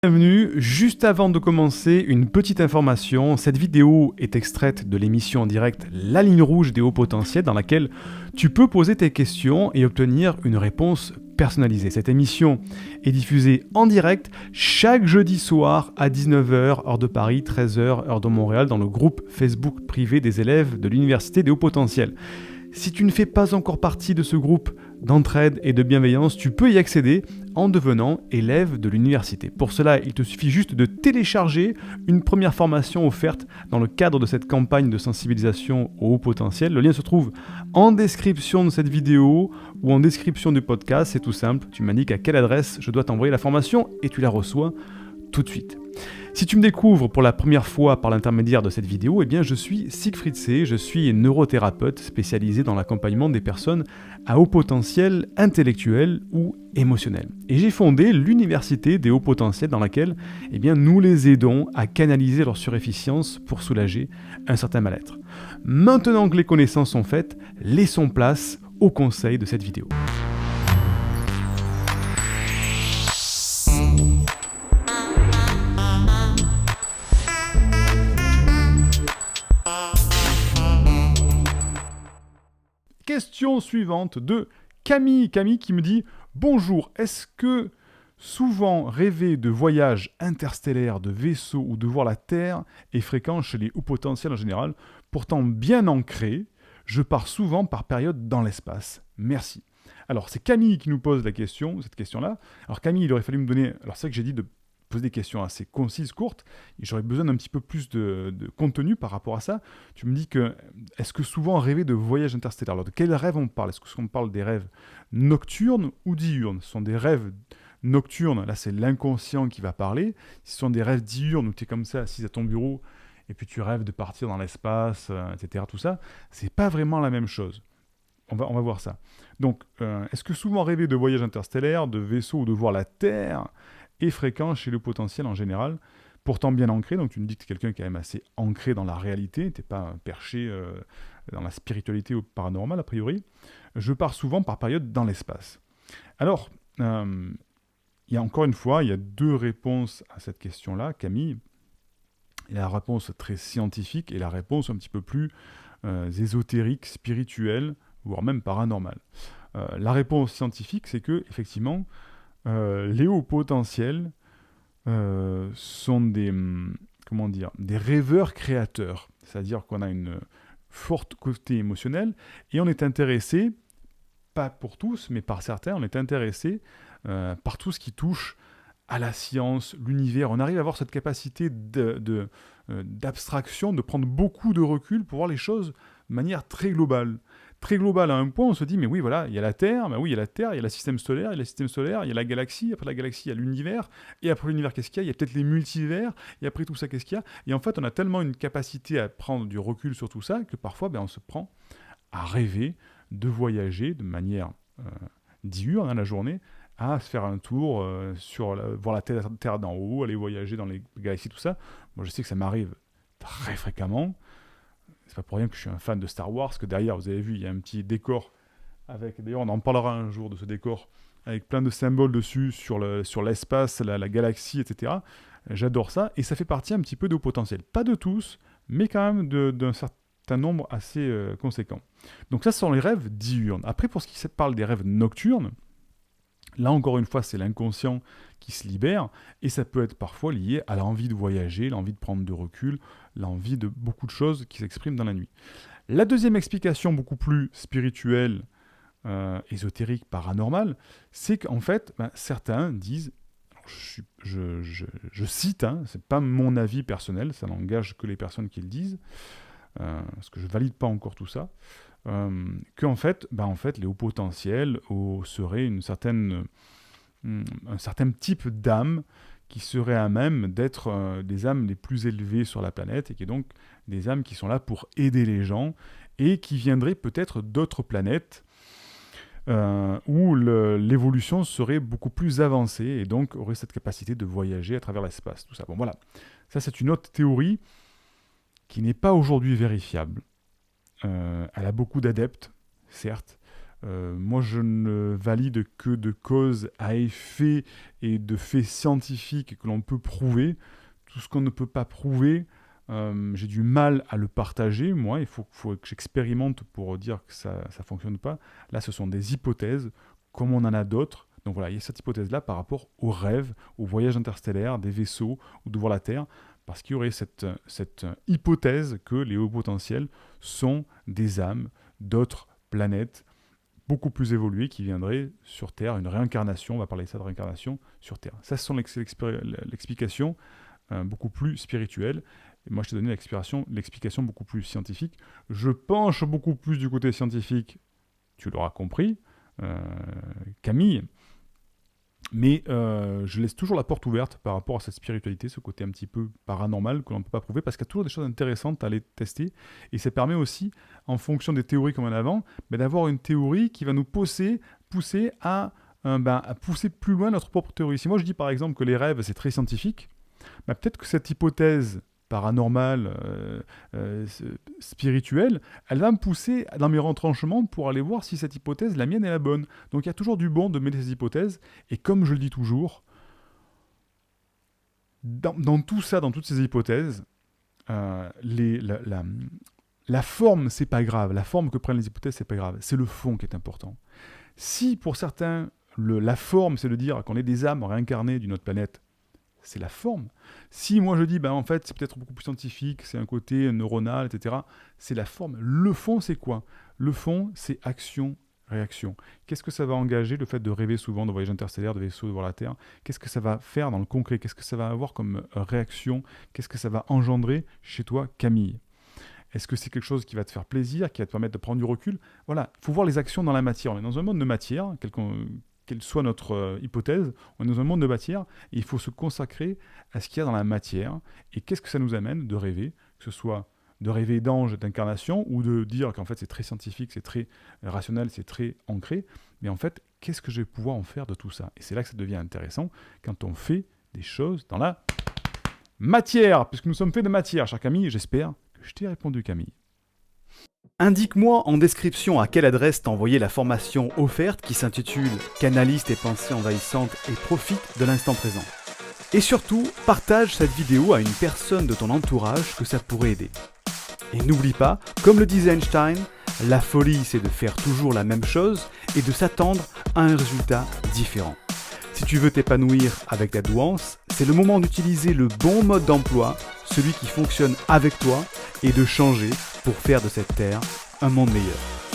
Bienvenue, juste avant de commencer, une petite information. Cette vidéo est extraite de l'émission en direct La Ligne Rouge des Hauts Potentiels dans laquelle tu peux poser tes questions et obtenir une réponse personnalisée. Cette émission est diffusée en direct chaque jeudi soir à 19h, heure de Paris, 13h, heure de Montréal, dans le groupe Facebook privé des élèves de l'Université des Hauts Potentiels. Si tu ne fais pas encore partie de ce groupe d'entraide et de bienveillance, tu peux y accéder en devenant élève de l'université. Pour cela, il te suffit juste de télécharger une première formation offerte dans le cadre de cette campagne de sensibilisation au haut potentiel. Le lien se trouve en description de cette vidéo ou en description du podcast. C'est tout simple, tu m'indiques à quelle adresse je dois t'envoyer la formation et tu la reçois tout de suite. Si tu me découvres pour la première fois par l'intermédiaire de cette vidéo, eh bien je suis Siegfried C, je suis neurothérapeute spécialisé dans l'accompagnement des personnes à haut potentiel intellectuel ou émotionnel. Et j'ai fondé l'Université des hauts potentiels dans laquelle eh bien, nous les aidons à canaliser leur surefficience pour soulager un certain mal-être. Maintenant que les connaissances sont faites, laissons place aux conseils de cette vidéo. Question suivante de Camille. Camille qui me dit « Bonjour, est-ce que souvent rêver de voyages interstellaires, de vaisseaux ou de voir la Terre est fréquent chez les hauts potentiels en général? Pourtant bien ancré, je pars souvent par période dans l'espace. Merci. » Alors c'est Camille qui nous pose cette question-là. Alors Camille, il aurait fallu me donner... Alors c'est vrai que j'ai dit de poser des questions assez concises, courtes, et j'aurais besoin d'un petit peu plus de contenu par rapport à ça. Tu me dis que, est-ce que souvent rêver de voyages interstellaires? Alors de quels rêves on parle? Est-ce qu'on parle des rêves nocturnes ou diurnes? Ce sont des rêves nocturnes, là c'est l'inconscient qui va parler. Ce sont des rêves diurnes où tu es comme ça, assis à ton bureau, et puis tu rêves de partir dans l'espace, etc. Tout ça, c'est pas vraiment la même chose. On va voir ça. Donc, est-ce que souvent rêver de voyages interstellaires, de vaisseaux ou de voir la Terre est fréquent chez le potentiel en général, pourtant bien ancré, donc tu me dis que tu es quelqu'un qui est quand même assez ancré dans la réalité, tu n'es pas perché dans la spiritualité ou paranormal a priori. Je pars souvent par période dans l'espace. Alors, il y a encore une fois, il y a deux réponses à cette question-là, Camille. Il y a la réponse très scientifique et la réponse un petit peu plus ésotérique, spirituelle, voire même paranormale. La réponse scientifique, c'est que, effectivement, les hauts potentiels sont des rêveurs créateurs. C'est-à-dire qu'on a une forte côté émotionnel et on est intéressé, pas pour tous, mais par certains, on est intéressé par tout ce qui touche à la science, l'univers. On arrive à avoir cette capacité d'abstraction, de prendre beaucoup de recul pour voir les choses de manière très globale. Très global à un point, on se dit, mais oui, voilà, il y a la Terre, il y a la Terre, il y a le système solaire, il y a la galaxie, après la galaxie, il y a l'univers, et après l'univers, qu'est-ce qu'il y a? Il y a peut-être les multivers, et après tout ça, qu'est-ce qu'il y a? Et en fait, on a tellement une capacité à prendre du recul sur tout ça, que parfois, on se prend à rêver de voyager de manière diurne, la journée, à se faire un tour, voir la Terre d'en haut, aller voyager dans les galaxies, tout ça. Moi, je sais que ça m'arrive très fréquemment. C'est pas pour rien que je suis un fan de Star Wars, que derrière, vous avez vu, il y a un petit décor avec... D'ailleurs, on en parlera un jour de ce décor, avec plein de symboles dessus, sur l'espace, la galaxie, etc. J'adore ça, et ça fait partie un petit peu de haut potentiel. Pas de tous, mais quand même d'un certain nombre assez conséquent. Donc ça, ce sont les rêves diurnes. Après, pour ce qui parle des rêves nocturnes, là, encore une fois, c'est l'inconscient qui se libère, et ça peut être parfois lié à l'envie de voyager, l'envie de prendre de recul, l'envie de beaucoup de choses qui s'expriment dans la nuit. La deuxième explication, beaucoup plus spirituelle, ésotérique, paranormale, c'est qu'en fait, certains disent, je cite, c'est pas mon avis personnel, ça n'engage que les personnes qui le disent, parce que je valide pas encore tout ça, qu'en fait, les hauts potentiels seraient un certain type d'âme qui serait à même d'être des âmes les plus élevées sur la planète et qui est donc des âmes qui sont là pour aider les gens et qui viendraient peut-être d'autres planètes où l'évolution serait beaucoup plus avancée et donc aurait cette capacité de voyager à travers l'espace, tout ça. Bon voilà, ça c'est une autre théorie qui n'est pas aujourd'hui vérifiable. Elle a beaucoup d'adeptes, certes, Moi, je ne valide que de causes à effet et de faits scientifiques que l'on peut prouver. Tout ce qu'on ne peut pas prouver, j'ai du mal à le partager. Moi, il faut que j'expérimente pour dire que ça ne fonctionne pas. Là, ce sont des hypothèses, comme on en a d'autres. Donc voilà, il y a cette hypothèse-là par rapport aux rêves, aux voyages interstellaires, des vaisseaux, ou de voir la Terre, parce qu'il y aurait cette hypothèse que les hauts potentiels sont des âmes d'autres planètes beaucoup plus évoluées qui viendraient sur Terre, une réincarnation, on va parler de ça de réincarnation sur Terre. Ça, ce sont l'explication beaucoup plus spirituelle. Et moi, je t'ai donné l'explication beaucoup plus scientifique. Je penche beaucoup plus du côté scientifique, tu l'auras compris, Camille. Mais je laisse toujours la porte ouverte par rapport à cette spiritualité, ce côté un petit peu paranormal que l'on ne peut pas prouver, parce qu'il y a toujours des choses intéressantes à aller tester. Et ça permet aussi, en fonction des théories comme en avant, d'avoir une théorie qui va nous pousser à pousser plus loin notre propre théorie. Si moi je dis par exemple que les rêves c'est très scientifique, peut-être que cette hypothèse paranormale, spirituelle, elle va me pousser dans mes retranchements pour aller voir si cette hypothèse, la mienne, est la bonne. Donc il y a toujours du bon de mettre ces hypothèses, et comme je le dis toujours, dans tout ça, dans toutes ces hypothèses, la forme, c'est pas grave. La forme que prennent les hypothèses, c'est pas grave. C'est le fond qui est important. Si pour certains, la forme, c'est de dire qu'on est des âmes réincarnées d'une autre planète, c'est la forme. Si moi je dis, en fait, c'est peut-être beaucoup plus scientifique, c'est un côté neuronal, etc., c'est la forme. Le fond, c'est quoi ? Le fond, c'est action-réaction. Qu'est-ce que ça va engager, le fait de rêver souvent de voyages interstellaires, de vaisseaux, de voir la Terre ? Qu'est-ce que ça va faire dans le concret ? Qu'est-ce que ça va avoir comme réaction ? Qu'est-ce que ça va engendrer chez toi, Camille ? Est-ce que c'est quelque chose qui va te faire plaisir, qui va te permettre de prendre du recul ? Voilà, il faut voir les actions dans la matière. On est dans un monde de matière, quelle soit notre hypothèse, on est dans un monde de matière, et il faut se consacrer à ce qu'il y a dans la matière. Et qu'est-ce que ça nous amène de rêver, que ce soit de rêver d'ange, d'incarnation, ou de dire qu'en fait c'est très scientifique, c'est très rationnel, c'est très ancré. Mais en fait, qu'est-ce que je vais pouvoir en faire de tout ça ? Et c'est là que ça devient intéressant, quand on fait des choses dans la matière, puisque nous sommes faits de matière, cher Camille. J'espère que je t'ai répondu, Camille. Indique-moi en description à quelle adresse t'as envoyé la formation offerte qui s'intitule « Canalise tes pensées envahissantes et profite de l'instant présent ». Et surtout, partage cette vidéo à une personne de ton entourage que ça pourrait aider. Et n'oublie pas, comme le disait Einstein, la folie c'est de faire toujours la même chose et de s'attendre à un résultat différent. Si tu veux t'épanouir avec la douance, c'est le moment d'utiliser le bon mode d'emploi, celui qui fonctionne avec toi, et de changer pour faire de cette terre un monde meilleur.